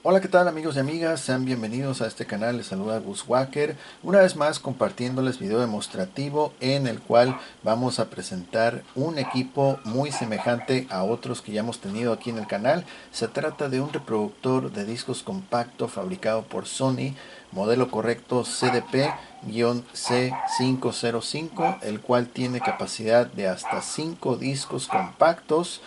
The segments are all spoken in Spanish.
Hola, ¿qué tal amigos y amigas? Sean bienvenidos a este canal, les saluda Gus Walker, una vez más compartiéndoles video demostrativo en el cual vamos a presentar un equipo muy semejante a otros que ya hemos tenido aquí en el canal. Se trata de un reproductor de discos compacto fabricado por Sony, modelo correcto CDP-C505, el cual tiene capacidad de hasta 5 discos compactos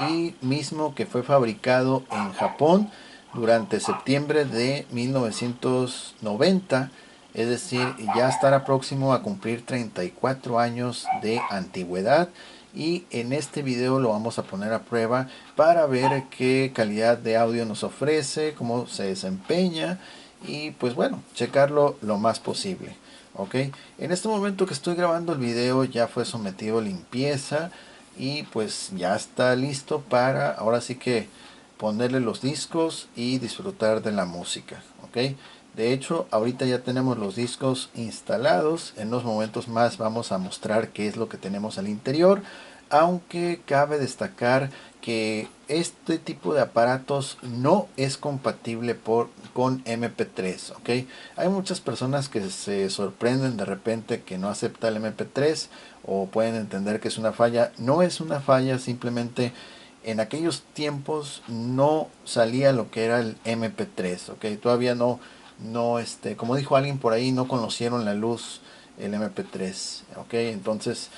y mismo que fue fabricado en Japón durante septiembre de 1990, es decir, ya estará próximo a cumplir 34 años de antigüedad. Y en este video lo vamos a poner a prueba para ver qué calidad de audio nos ofrece, cómo se desempeña y pues bueno, checarlo lo más posible. Ok, en este momento que estoy grabando el video ya fue sometido a limpieza y pues ya está listo para ahora sí que ponerle los discos y disfrutar de la música. Ok, de hecho ahorita ya tenemos los discos instalados. En unos momentos más vamos a mostrar qué es lo que tenemos al interior, aunque cabe destacar que este tipo de aparatos no es compatible con MP3. ¿Ok? Hay muchas personas que se sorprenden de repente que no acepta el MP3 o pueden entender que es una falla. No es una falla, simplemente en aquellos tiempos no salía lo que era el MP3. ¿Ok? Todavía como dijo alguien por ahí, no conocieron la luz el MP3. ¿Ok? Entonces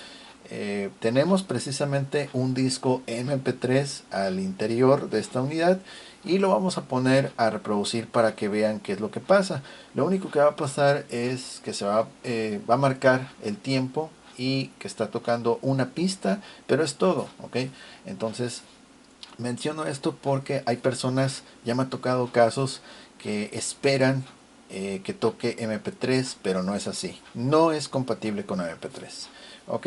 tenemos precisamente un disco MP3 al interior de esta unidad y lo vamos a poner a reproducir para que vean qué es lo que pasa. Lo único que va a pasar es que va a marcar el tiempo y que está tocando una pista, pero es todo. ¿Ok? Entonces menciono esto porque hay personas, ya me ha tocado casos que esperan que toque MP3, pero no es así. No es compatible con MP3. ¿Ok?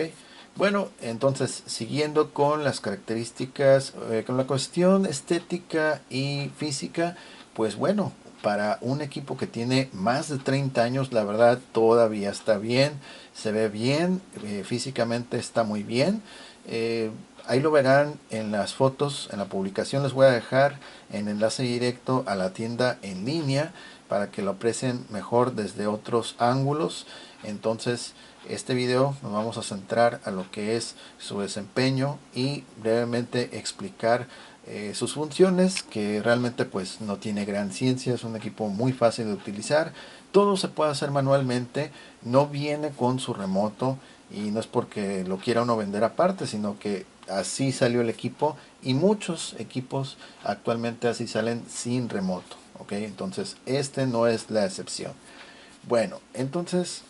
Bueno, entonces siguiendo con las características, con la cuestión estética y física, pues bueno, para un equipo que tiene más de 30 años, la verdad todavía está bien, se ve bien, físicamente está muy bien. Eh, Ahí lo verán en las fotos, en la publicación les voy a dejar en enlace directo a la tienda en línea para que lo aprecien mejor desde otros ángulos. Entonces, este video nos vamos a centrar a lo que es su desempeño y brevemente explicar sus funciones, que realmente pues no tiene gran ciencia, es un equipo muy fácil de utilizar. Todo se puede hacer manualmente, no viene con su remoto y no es porque lo quiera uno vender aparte, sino que así salió el equipo y muchos equipos actualmente así salen sin remoto. ¿Ok? Entonces este no es la excepción. Bueno, entonces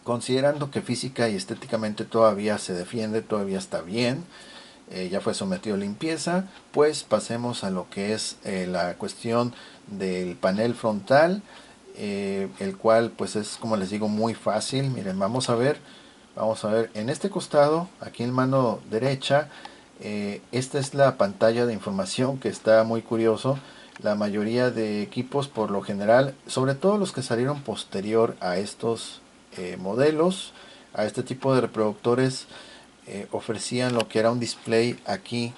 considerando que física y estéticamente todavía se defiende, todavía está bien, ya fue sometido a limpieza, pues pasemos a lo que es la cuestión del panel frontal, el cual pues es, como les digo, muy fácil. Miren, vamos a ver en este costado, aquí en mano derecha, esta es la pantalla de información, que está muy curioso. La mayoría de equipos, por lo general, sobre todo los que salieron posterior a estos modelos, a este tipo de reproductores, ofrecían lo que era un display aquí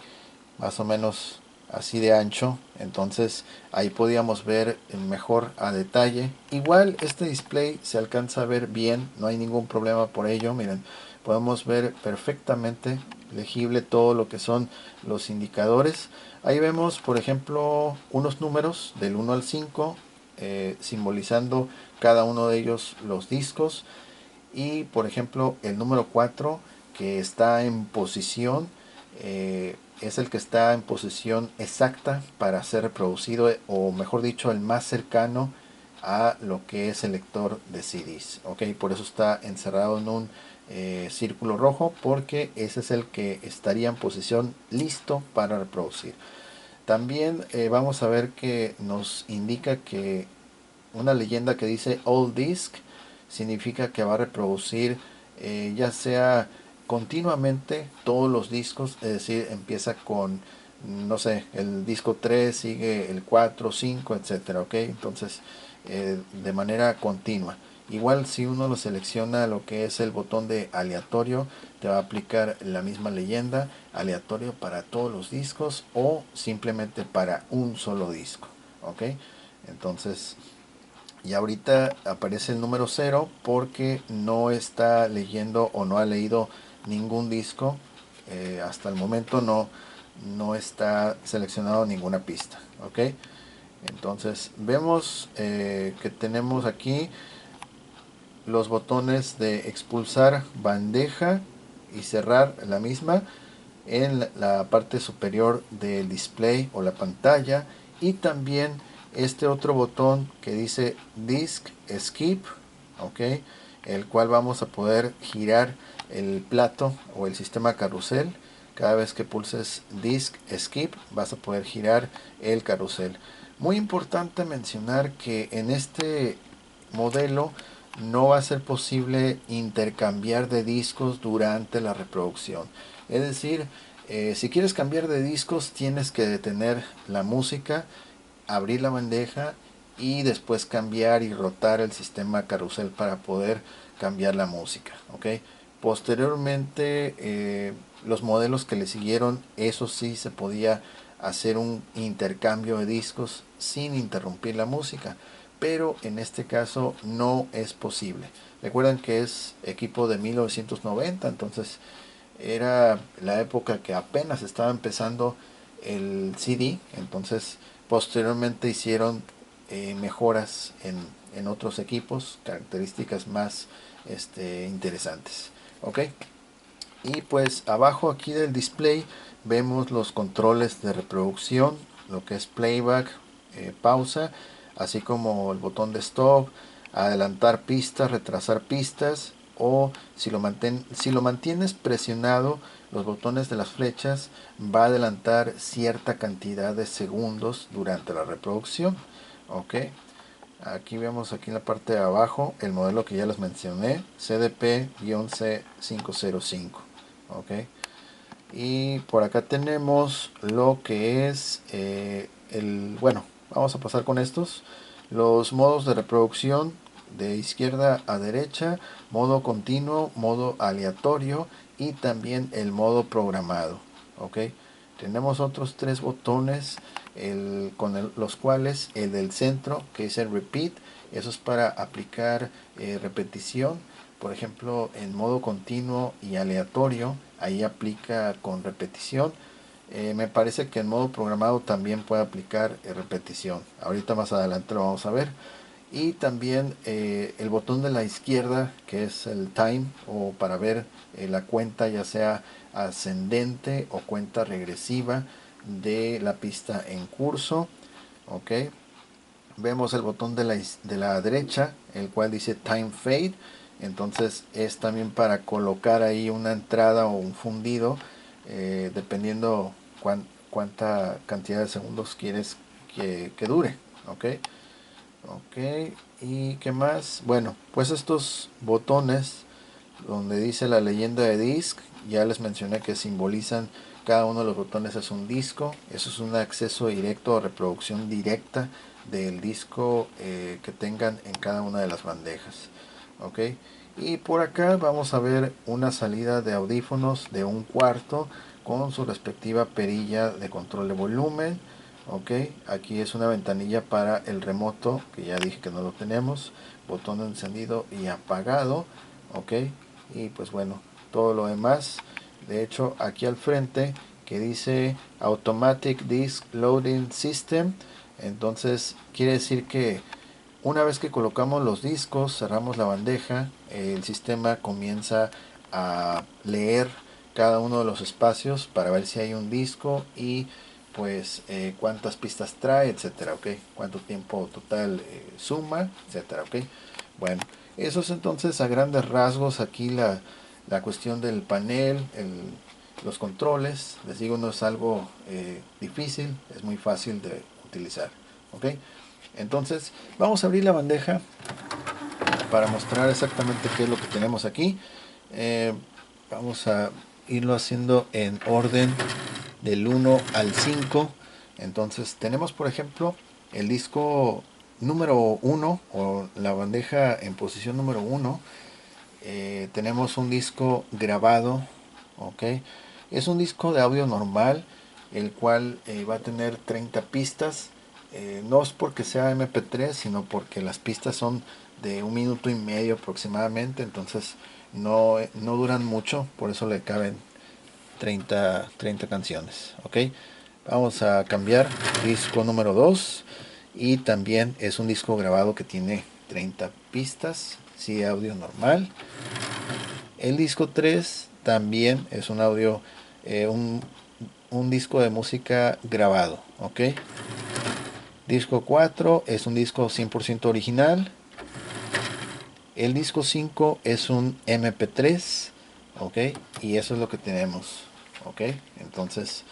más o menos así de ancho. Entonces ahí podíamos ver mejor a detalle. Igual este display se alcanza a ver bien, no hay ningún problema por ello. Miren, podemos ver perfectamente legible todo lo que son los indicadores. Ahí vemos, por ejemplo, unos números del 1 al 5, simbolizando cada uno de ellos los discos. Y por ejemplo el número 4 que está en posición, es el que está en posición exacta para ser reproducido, o mejor dicho el más cercano a lo que es el lector de CDs. ¿Ok? Por eso está encerrado en un círculo rojo, porque ese es el que estaría en posición listo para reproducir. También vamos a ver que nos indica que una leyenda que dice All Disc significa que va a reproducir ya sea continuamente todos los discos, es decir, empieza con, no sé, el disco 3 sigue el 4 5 etcétera. ¿Ok? Entonces, de manera continua. Igual si uno lo selecciona lo que es el botón de aleatorio, te va a aplicar la misma leyenda, aleatorio para todos los discos o simplemente para un solo disco. ok. Entonces y ahorita aparece el número 0 porque no está leyendo o no ha leído ningún disco. Hasta el momento no está seleccionado ninguna pista, ok. Entonces vemos que tenemos aquí los botones de expulsar bandeja y cerrar la misma en la parte superior del display o la pantalla, y también este otro botón que dice Disk Skip, ok, el cual vamos a poder girar el plato o el sistema carrusel. Cada vez que pulses Disk Skip vas a poder girar el carrusel. Muy importante mencionar que en este modelo no va a ser posible intercambiar de discos durante la reproducción. Es decir, si quieres cambiar de discos tienes que detener la música, abrir la bandeja y después cambiar y rotar el sistema carrusel para poder cambiar la música, ¿ok? Posteriormente, los modelos que le siguieron, eso sí se podía hacer un intercambio de discos sin interrumpir la música, pero en este caso no es posible. Recuerden que es equipo de 1990, entonces era la época que apenas estaba empezando el CD, entonces posteriormente hicieron mejoras en otros equipos, características más interesantes, ok. Y pues abajo aquí del display vemos los controles de reproducción, lo que es playback, pausa, así como el botón de stop, adelantar pistas, retrasar pistas, o si lo mantienes presionado, los botones de las flechas va a adelantar cierta cantidad de segundos durante la reproducción, ok. Aquí vemos aquí en la parte de abajo el modelo que ya les mencioné, CDP-C505, ok. Y por acá tenemos lo que es bueno, vamos a pasar con estos, los modos de reproducción de izquierda a derecha, modo continuo, modo aleatorio y también el modo programado, ok. Tenemos otros tres botones los cuales el del centro, que es el repeat, eso es para aplicar repetición. Por ejemplo, en modo continuo y aleatorio, ahí aplica con repetición. Me parece que en modo programado también puede aplicar repetición. Ahorita más adelante lo vamos a ver. Y también el botón de la izquierda, que es el time, o para ver la cuenta ya sea ascendente o cuenta regresiva de la pista en curso, ok. Vemos el botón de la derecha, el cual dice time fade, entonces es también para colocar ahí una entrada o un fundido, dependiendo cuánta cantidad de segundos quieres que dure, ok. Ok, y qué más, bueno, pues estos botones donde dice la leyenda de disc, ya les mencioné que simbolizan, cada uno de los botones es un disco. Eso es un acceso directo o reproducción directa del disco que tengan en cada una de las bandejas, ok. Y por acá vamos a ver una salida de audífonos de 1/4 con su respectiva perilla de control de volumen, ok. Aquí es una ventanilla para el remoto, que ya dije que no lo tenemos, botón de encendido y apagado, ok. Y pues bueno, todo lo demás. De hecho, aquí al frente que dice Automatic Disk Loading System, entonces quiere decir que una vez que colocamos los discos, cerramos la bandeja, el sistema comienza a leer cada uno de los espacios para ver si hay un disco y pues cuántas pistas trae, etcétera, ok, cuánto tiempo total suma, etcétera, ok. Bueno, eso es entonces a grandes rasgos aquí la cuestión del panel, los controles. Les digo, no es algo difícil, es muy fácil de utilizar, ok. Entonces vamos a abrir la bandeja para mostrar exactamente qué es lo que tenemos aquí. Vamos a irlo haciendo en orden del 1 al 5. Entonces tenemos, por ejemplo, el disco número 1 o la bandeja en posición número 1. Tenemos un disco grabado, ok. Es un disco de audio normal, el cual va a tener 30 pistas. no es porque sea MP3, sino porque las pistas son de 1 minuto y medio aproximadamente, entonces no duran mucho, por eso le caben 30 canciones. Ok, vamos a cambiar disco número 2 y también es un disco grabado que tiene 30 pistas, sí, audio normal. El disco 3 también es un audio, un disco de música grabado. Ok, disco 4 es un disco 100% original. El disco 5 es un MP3, ok, y eso es lo que tenemos, ok. Entonces,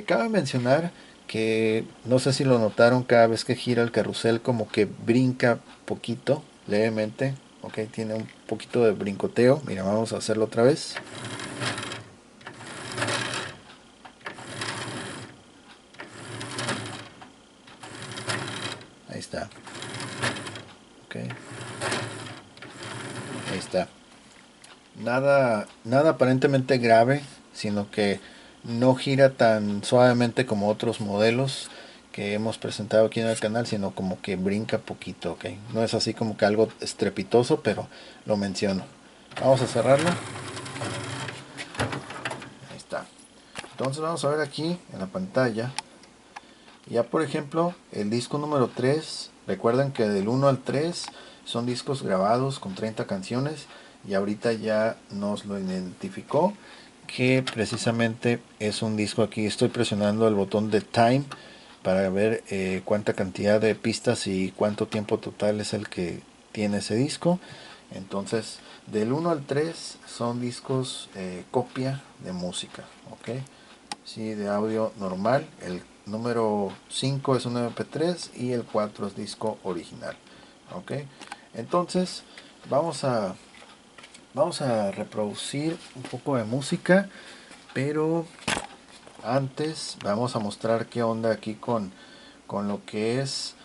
cabe mencionar que, no sé si lo notaron, cada vez que gira el carrusel como que brinca poquito, levemente, ok, tiene un poquito de brincoteo. Mira, vamos a hacerlo otra vez. Ahí está, ok, ahí está. Nada aparentemente grave, sino que no gira tan suavemente como otros modelos que hemos presentado aquí en el canal, sino como que brinca poquito, ok. No es así como que algo estrepitoso, pero lo menciono. Vamos a cerrarlo. Ahí está. Entonces vamos a ver aquí en la pantalla. Ya por ejemplo, el disco número 3, recuerden que del 1 al 3 son discos grabados con 30 canciones y ahorita ya nos lo identificó que precisamente es un disco. Aquí estoy presionando el botón de time para ver cuánta cantidad de pistas y cuánto tiempo total es el que tiene ese disco. Entonces del 1 al 3 son discos copia de música, ok, sí, de audio normal. El número 5 es un MP3 y el 4 es disco original, ok. Entonces vamos a reproducir un poco de música, pero antes vamos a mostrar qué onda aquí con lo que es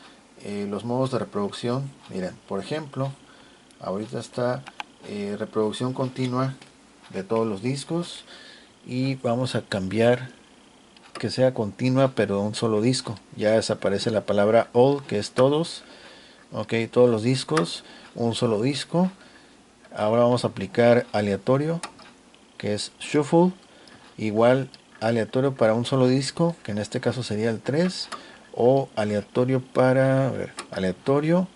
los modos de reproducción. Miren, por ejemplo, ahorita está reproducción continua de todos los discos y vamos a cambiar que sea continua pero un solo disco. Ya desaparece la palabra all, que es todos, ok, todos los discos, un solo disco. Ahora vamos a aplicar aleatorio, que es shuffle, igual aleatorio para un solo disco, que en este caso sería el 3, o aleatorio para, a ver, aleatorio,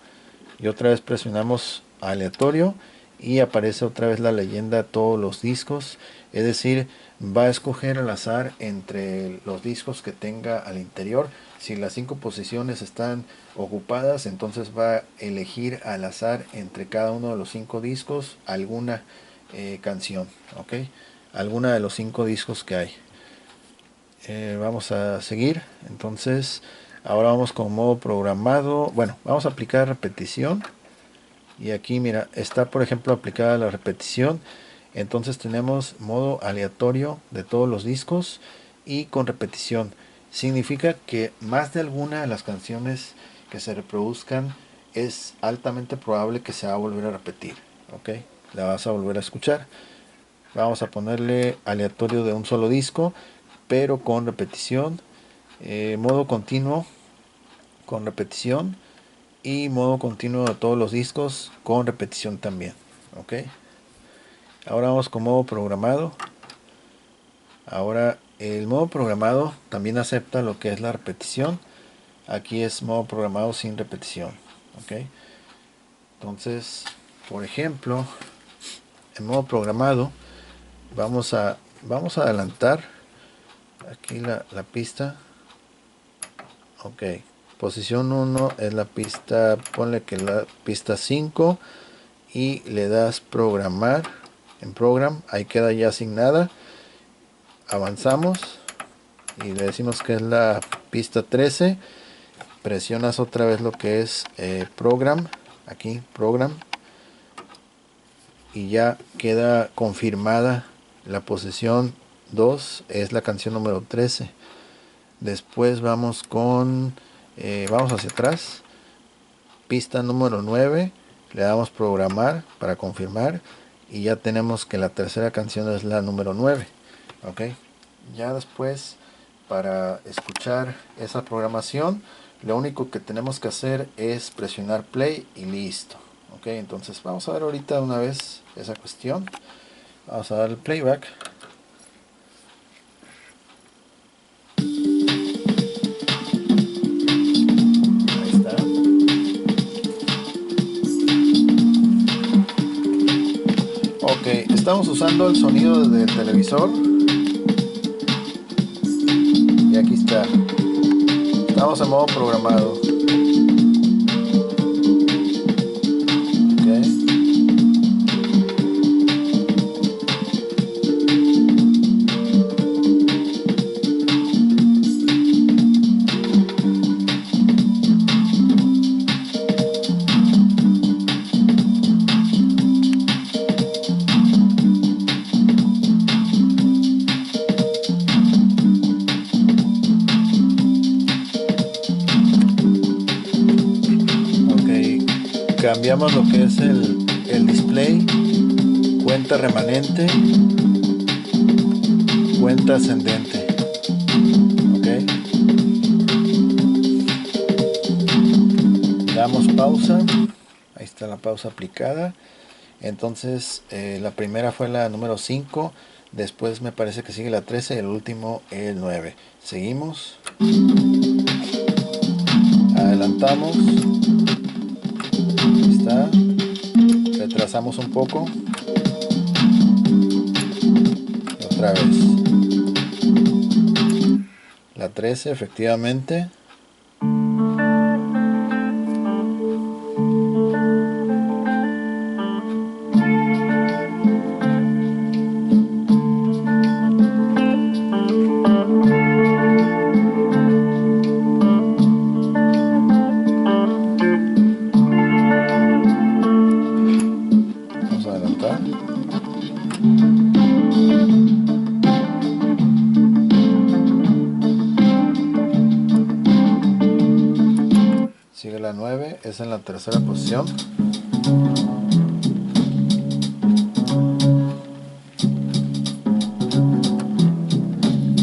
y otra vez presionamos aleatorio y aparece otra vez la leyenda todos los discos, es decir, va a escoger al azar entre los discos que tenga al interior. Si las 5 posiciones están ocupadas, entonces va a elegir al azar entre cada uno de los 5 discos alguna canción, ok, alguna de los 5 discos que hay. Vamos a seguir. Entonces ahora vamos con modo programado. Bueno, vamos a aplicar repetición y aquí mira, está por ejemplo aplicada la repetición. Entonces tenemos modo aleatorio de todos los discos y con repetición. Significa que más de alguna de las canciones que se reproduzcan es altamente probable que se va a volver a repetir, ok, la vas a volver a escuchar. Vamos a ponerle aleatorio de un solo disco pero con repetición, modo continuo con repetición y modo continuo de todos los discos con repetición también, ok. Ahora vamos con modo programado. Ahora el modo programado también acepta lo que es la repetición. Aquí es modo programado sin repetición, ok. Entonces, por ejemplo, en modo programado vamos a adelantar aquí la pista, ok. Posición 1 es la pista, ponle que la pista 5 y le das programar en program, ahí queda ya asignada. Avanzamos y le decimos que es la pista 13, presionas otra vez lo que es program, aquí program, y ya queda confirmada la posición 2, es la canción número 13. Después vamos con vamos hacia atrás, pista número 9, le damos programar para confirmar y ya tenemos que la tercera canción es la número 9, ok. Ya después, para escuchar esa programación, Lo único que tenemos que hacer es presionar play y listo. Ok, entonces vamos a ver ahorita una vez esa cuestión. Vamos a dar el playback. Ahí está. Ok, estamos usando el sonido del televisor. Y aquí está. Estamos en modo programado. Cambiamos lo que es el display, cuenta remanente, cuenta ascendente. Okay. Damos pausa. Ahí está la pausa aplicada. Entonces la primera fue la número 5. Después me parece que sigue la 13 y el último el 9. Seguimos. Adelantamos. Ahí está. Retrasamos un poco. Y otra vez. La 13 efectivamente. Sigue la 9, es en la tercera posición.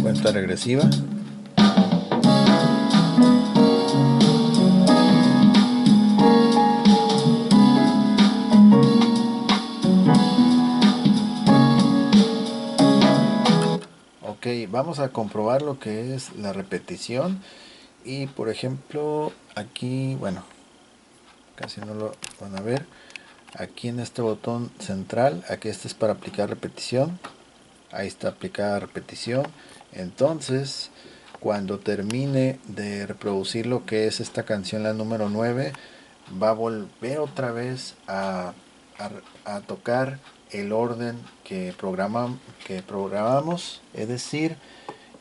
Cuenta regresiva. Ok, vamos a comprobar lo que es la repetición. Y por ejemplo, aquí, bueno, casi no lo van a ver. Aquí en este botón central, aquí este es para aplicar repetición. Ahí está aplicada repetición. Entonces, cuando termine de reproducir lo que es esta canción, la número 9, va a volver otra vez a tocar el orden que programamos, es decir,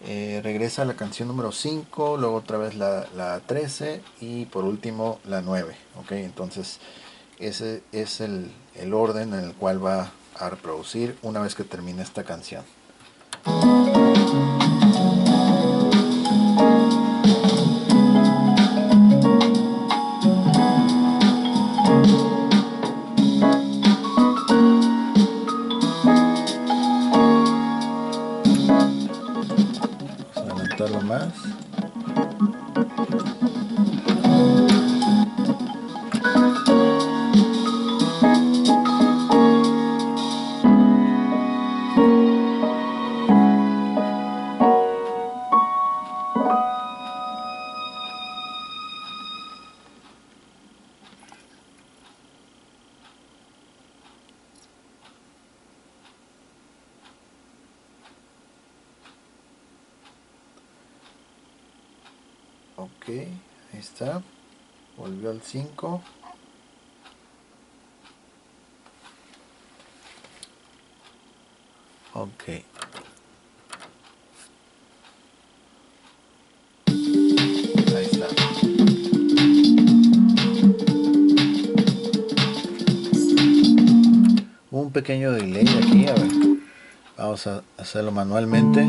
regresa a la canción número 5, luego otra vez la 13 y por último la 9. ¿Ok? Entonces ese es el orden en el cual va a reproducir una vez que termine esta canción. Más. Ok, ahí está. Volvió al 5. Ok. Ahí está. Un pequeño delay aquí, a ver. Vamos a hacerlo manualmente.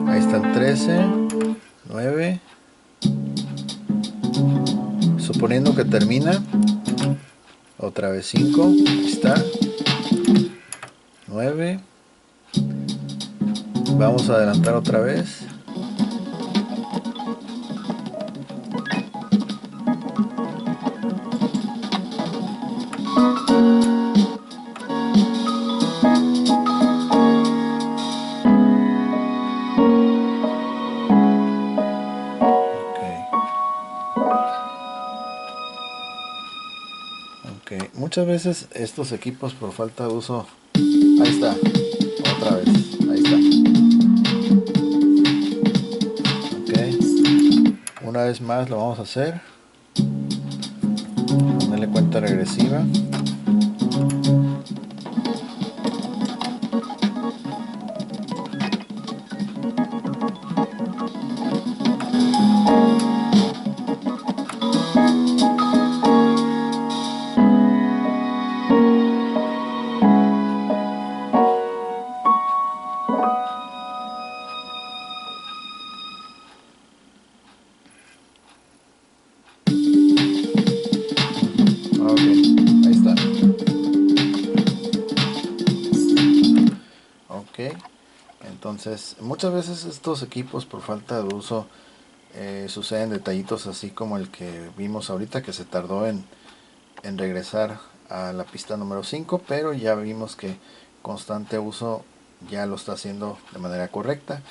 Ahí está el 13, 9. Suponiendo que termina. Otra vez 5. Ahí está. 9. Vamos a adelantar otra vez. Ok, muchas veces estos equipos por falta de uso... Ahí está, otra vez, ahí está. Ok, una vez más lo vamos a hacer. Ponerle cuenta regresiva. Ok, ahí está. Ok, entonces muchas veces estos equipos por falta de uso suceden detallitos así como el que vimos ahorita, que se tardó en regresar a la pista número 5, pero ya vimos que constante uso ya lo está haciendo de manera correcta.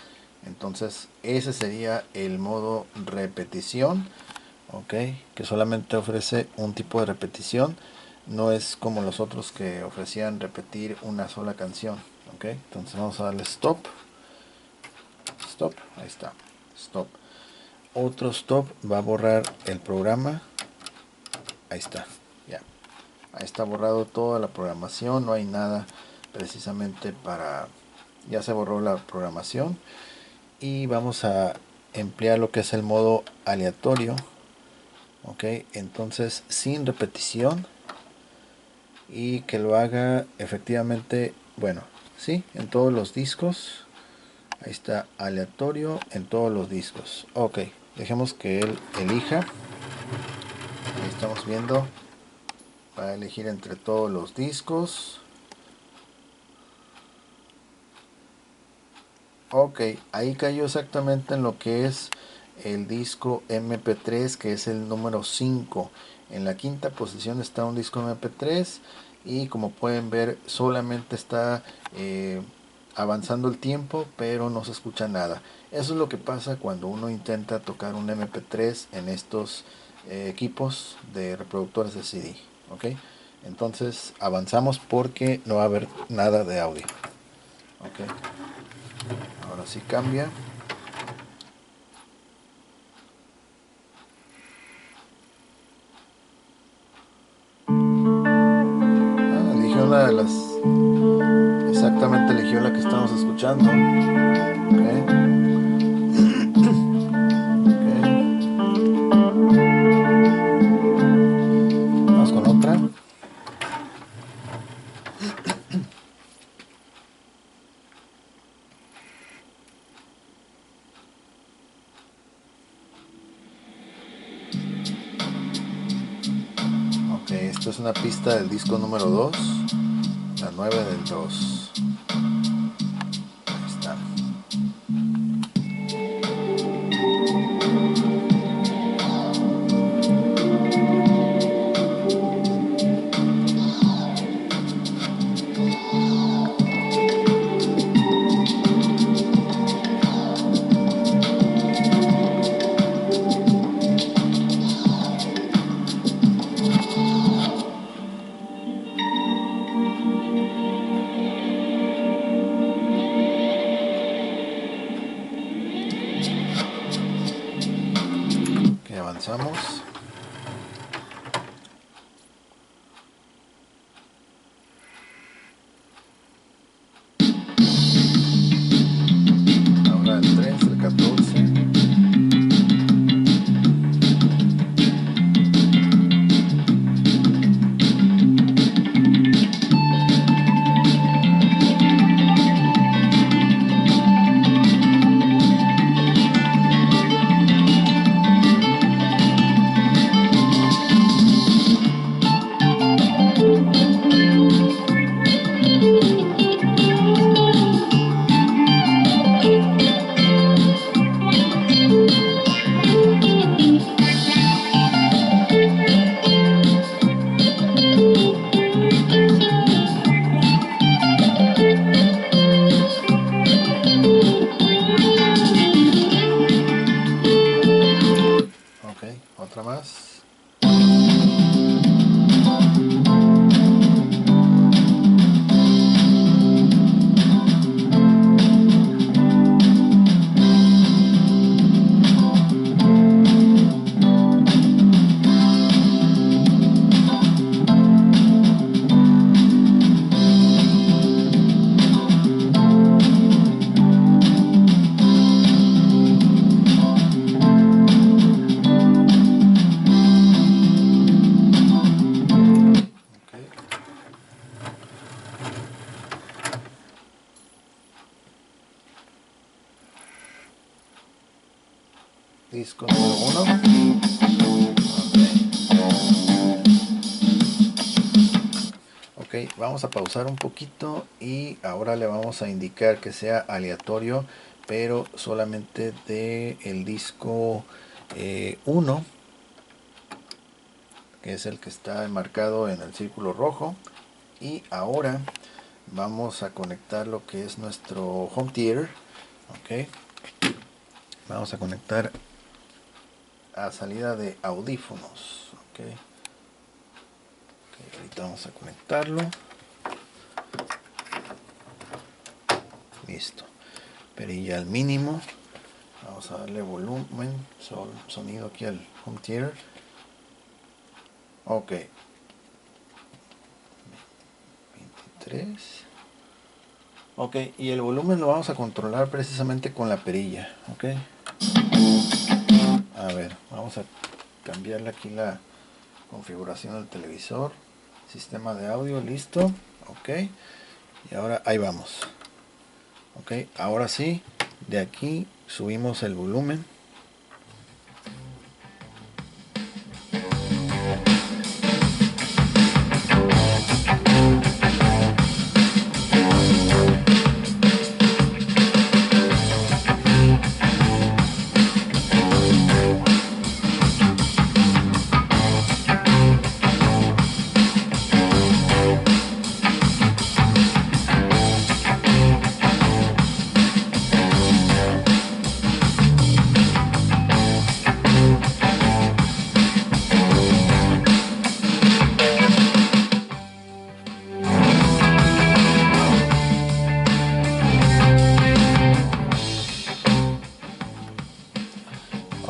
Entonces ese sería el modo repetición, ok, que solamente ofrece un tipo de repetición, no es como los otros que ofrecían repetir una sola canción. Ok, entonces vamos a darle stop, stop, ahí está, stop. Otro stop va a borrar el programa, ahí está, ya. Ahí está borrado toda la programación, no hay nada precisamente para... Ya se borró la programación. Y vamos a emplear lo que es el modo aleatorio. Ok, entonces sin repetición. Y que lo haga efectivamente, bueno, sí, en todos los discos. Ahí está, aleatorio en todos los discos. Ok, dejemos que él elija. Ahí estamos viendo. Va a elegir entre todos los discos. Ok, ahí cayó exactamente en lo que es el disco MP3, que es el número 5. En la quinta posición está un disco MP3 y como pueden ver solamente está avanzando el tiempo, pero no se escucha nada. Eso es lo que pasa cuando uno intenta tocar un MP3 en estos equipos de reproductores de CD. Ok, entonces avanzamos porque no va a haber nada de audio. Ok. Ahora sí cambia. Eligió una de las... Exactamente eligió la que estamos escuchando. Okay. Vamos con otra. Ok, esto es una pista del disco número 2. La 9 del 2. Ahí está. Ok, avanzamos. Ahora el 3, el 14. otra más. Disco número 1. Ok, vamos a pausar un poquito y ahora le vamos a indicar que sea aleatorio, pero solamente de el disco 1, que es el que está enmarcado en el círculo rojo. Y ahora vamos a conectar lo que es nuestro home theater. Ok, vamos a conectar a salida de audífonos. Ok, ahorita vamos a conectarlo. Listo, perilla al mínimo. Vamos a darle volumen, sonido aquí al home theater. Ok, 23. Ok, y el volumen lo vamos a controlar precisamente con la perilla. Ok, a ver, vamos a cambiarle aquí la configuración del televisor, sistema de audio, listo. Ok, y ahora ahí vamos. Ok, ahora sí, de aquí subimos el volumen.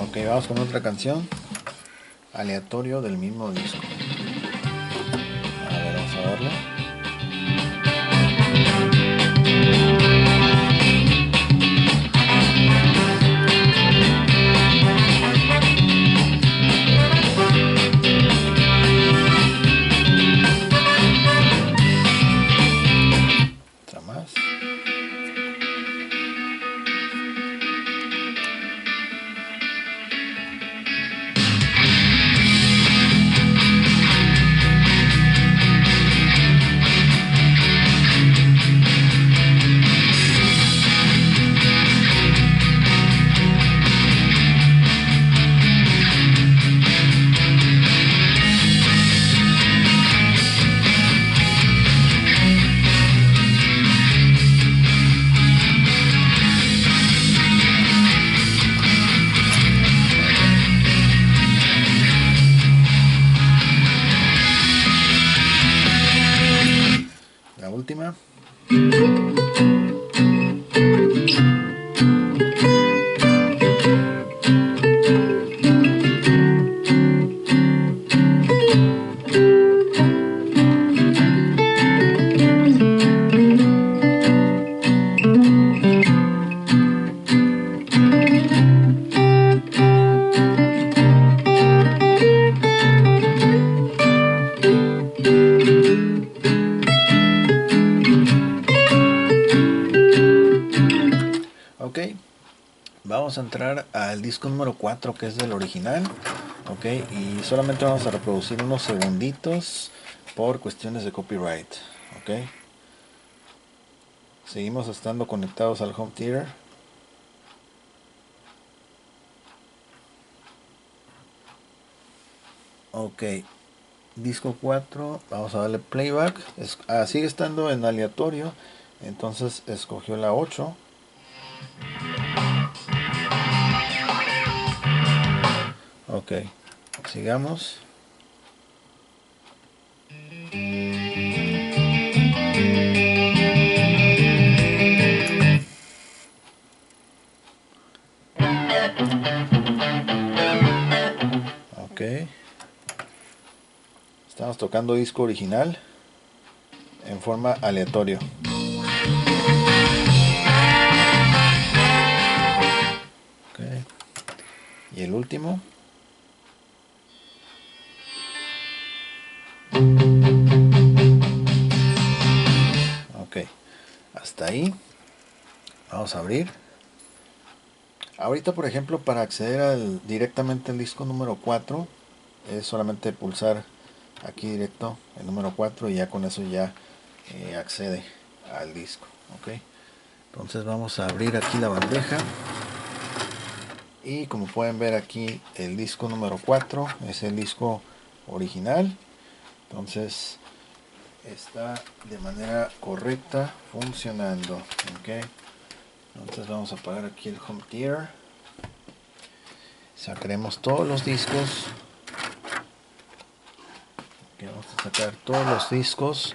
Ok, vamos con otra canción, aleatorio del mismo disco. A ver, vamos a verlo. Otra más. La última. Ok, vamos a entrar al disco número 4, que es del original. Ok, y solamente vamos a reproducir unos segunditos por cuestiones de copyright. Ok, seguimos estando conectados al home theater. Ok, disco 4, vamos a darle playback. Sigue estando en aleatorio, entonces escogió la 8. Ok, Sigamos. Ok. Estamos tocando disco original en forma aleatoria. Okay. Y el último. Ok. Hasta ahí. Vamos a abrir. Ahorita, por ejemplo, para acceder directamente al disco número 4, es solamente pulsar aquí directo el número 4 y ya con eso ya accede al disco. Ok. Entonces vamos a abrir aquí la bandeja. Y como pueden ver aquí, el disco número 4 es el disco original. Entonces está de manera correcta funcionando. Ok. Entonces vamos a apagar aquí el home theater. Sacaremos todos los discos. Okay, vamos a sacar todos los discos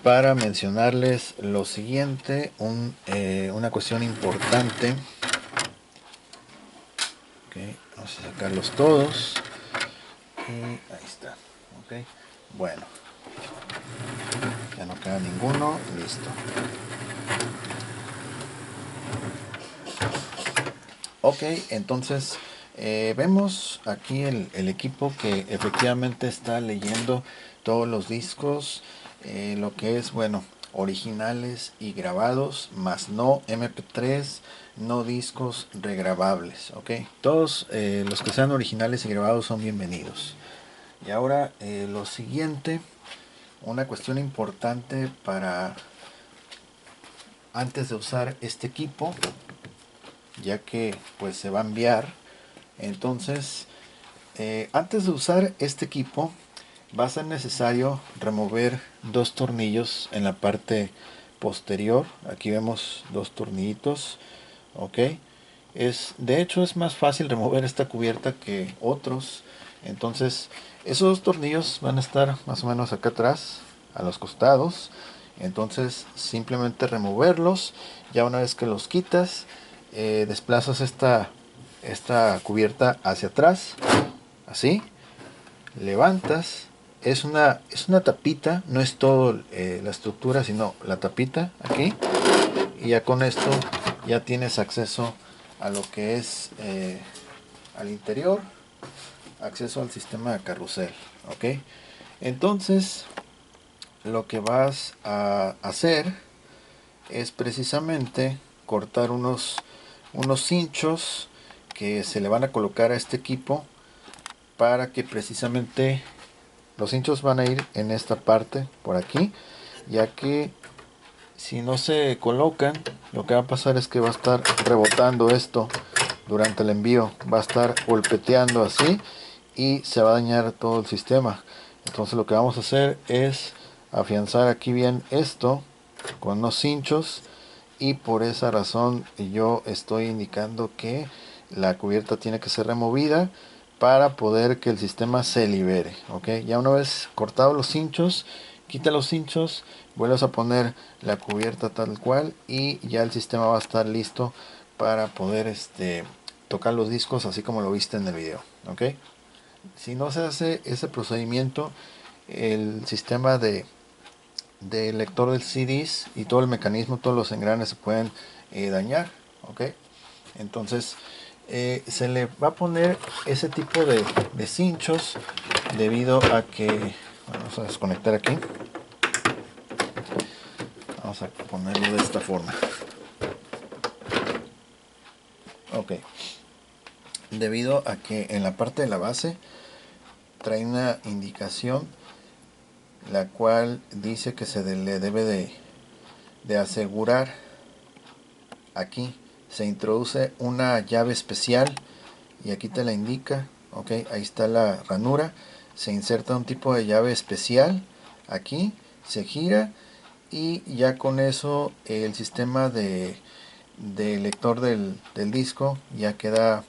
para mencionarles lo siguiente, una cuestión importante. Okay, vamos a sacarlos todos. Y ahí está. Okay. Bueno, ya no queda ninguno. Listo. Ok, entonces vemos aquí el equipo que efectivamente está leyendo todos los discos, lo que es, bueno, originales y grabados, más no MP3, no discos regrabables. Ok, todos los que sean originales y grabados son bienvenidos. Y ahora lo siguiente, una cuestión importante para antes de usar este equipo, ya que pues se va a enviar. Entonces antes de usar este equipo va a ser necesario remover dos tornillos en la parte posterior. Aquí vemos dos tornillitos. Ok, de hecho es más fácil remover esta cubierta que otros. Entonces esos dos tornillos van a estar más o menos acá atrás, a los costados. Entonces simplemente removerlos. Ya una vez que los quitas, desplazas esta cubierta hacia atrás, así, levantas. Es una tapita, no es todo la estructura, sino la tapita aquí. Y ya con esto ya tienes acceso a lo que es al interior, acceso al sistema de carrusel. Ok, entonces lo que vas a hacer es precisamente cortar unos cinchos que se le van a colocar a este equipo, para que precisamente los hinchos van a ir en esta parte por aquí, ya que si no se colocan, lo que va a pasar es que va a estar rebotando esto durante el envío, va a estar golpeteando así y se va a dañar todo el sistema. Entonces lo que vamos a hacer es afianzar aquí bien esto con unos cinchos, y por esa razón yo estoy indicando que la cubierta tiene que ser removida para poder que el sistema se libere. Ok, ya una vez cortados los cinchos, quita los cinchos, vuelves a poner la cubierta tal cual y ya el sistema va a estar listo para poder tocar los discos así como lo viste en el video. Ok, si no se hace ese procedimiento, el sistema del lector del CDs y todo el mecanismo, todos los engranes se pueden dañar. Ok, entonces se le va a poner ese tipo de cinchos debido a que, bueno, vamos a desconectar aquí, vamos a ponerlo de esta forma. Ok, debido a que en la parte de la base trae una indicación la cual dice que se le debe de asegurar. Aquí se introduce una llave especial y aquí te la indica. Ok, ahí está la ranura, se inserta un tipo de llave especial aquí, se gira y ya con eso el sistema de lector del disco ya queda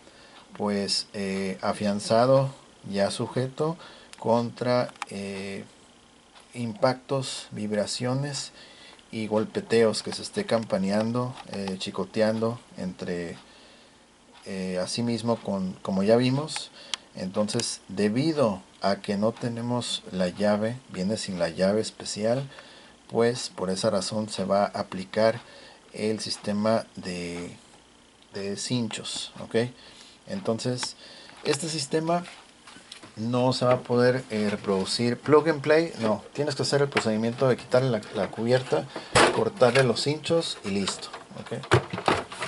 pues afianzado ya sujeto contra impactos, vibraciones y golpeteos, que se esté campaneando, chicoteando entre así mismo como ya vimos. Entonces, debido a que no tenemos la llave, viene sin la llave especial, pues por esa razón se va a aplicar el sistema de cinchos, ¿ok? Entonces, este sistema no se va a poder reproducir plug and play. No, tienes que hacer el procedimiento de quitarle la cubierta, cortarle los cinchos y listo, ¿ok?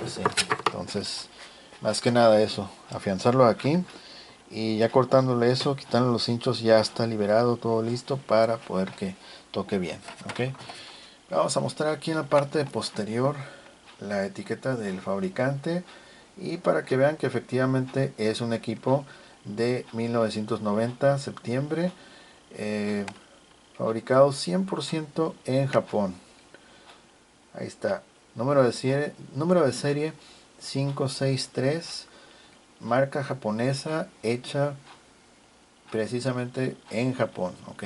Así. Entonces, más que nada eso, afianzarlo aquí y ya cortándole eso, quitándole los cinchos, ya está liberado, todo listo para poder que toque bien, ¿ok? Vamos a mostrar aquí en la parte posterior la etiqueta del fabricante y para que vean que efectivamente es un equipo de 1990, septiembre, fabricado 100% en Japón. Ahí está, número de serie 563, marca japonesa, hecha precisamente en Japón, ¿ok?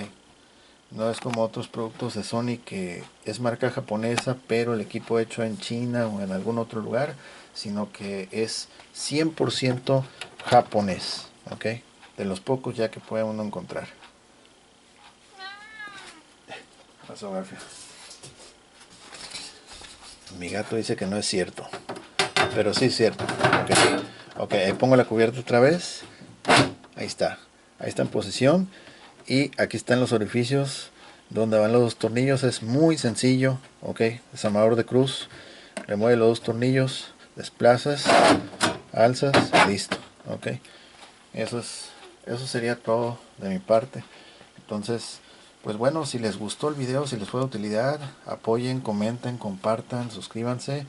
No es como otros productos de Sony que es marca japonesa, pero el equipo hecho en China o en algún otro lugar, sino que es 100% japonés, ¿ok? De los pocos ya que puede uno encontrar. Pasó, Garfio. Mi gato dice que no es cierto, pero sí es cierto. Ok, ahí pongo la cubierta otra vez. Ahí está en posición. Y aquí están los orificios donde van los dos tornillos. Es muy sencillo, ok. Desarmador de cruz, remueve los dos tornillos, desplazas, alzas, listo, ok. Eso sería todo de mi parte. Entonces, pues bueno, si les gustó el video, si les fue de utilidad, apoyen, comenten, compartan, suscríbanse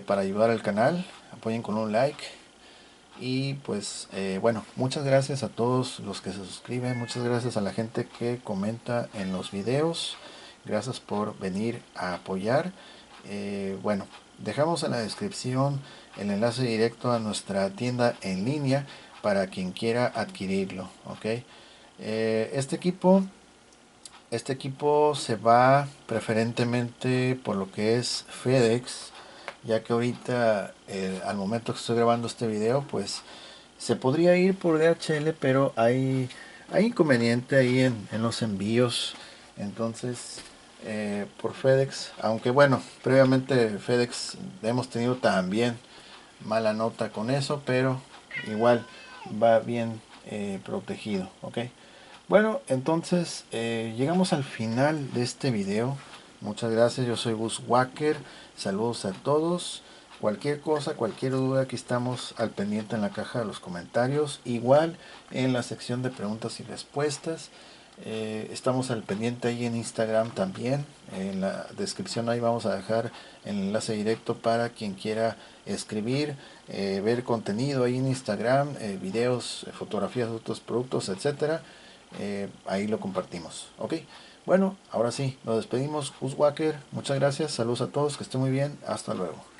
para ayudar al canal, apoyen con un like. Y pues bueno, muchas gracias a todos los que se suscriben, muchas gracias a la gente que comenta en los videos, gracias por venir a apoyar. Bueno, dejamos en la descripción el enlace directo a nuestra tienda en línea para quien quiera adquirirlo, ¿ok? Este equipo se va preferentemente por lo que es FedEx, ya que ahorita al momento que estoy grabando este video, pues se podría ir por DHL, pero hay inconveniente ahí en los envíos. Entonces por FedEx, aunque bueno, previamente FedEx hemos tenido también mala nota con eso, pero igual va bien protegido, ok. Bueno, entonces llegamos al final de este video. Muchas gracias, yo soy Gus Walker. Saludos a todos. Cualquier cosa, cualquier duda, aquí estamos al pendiente en la caja de los comentarios. Igual en la sección de preguntas y respuestas. Estamos al pendiente ahí en Instagram también. En la descripción ahí vamos a dejar el enlace directo para quien quiera escribir, ver contenido ahí en Instagram, videos, fotografías de otros productos, etcétera. Ahí lo compartimos, ok. Bueno, ahora sí, nos despedimos. Gus Walker, muchas gracias, saludos a todos, que estén muy bien, hasta luego.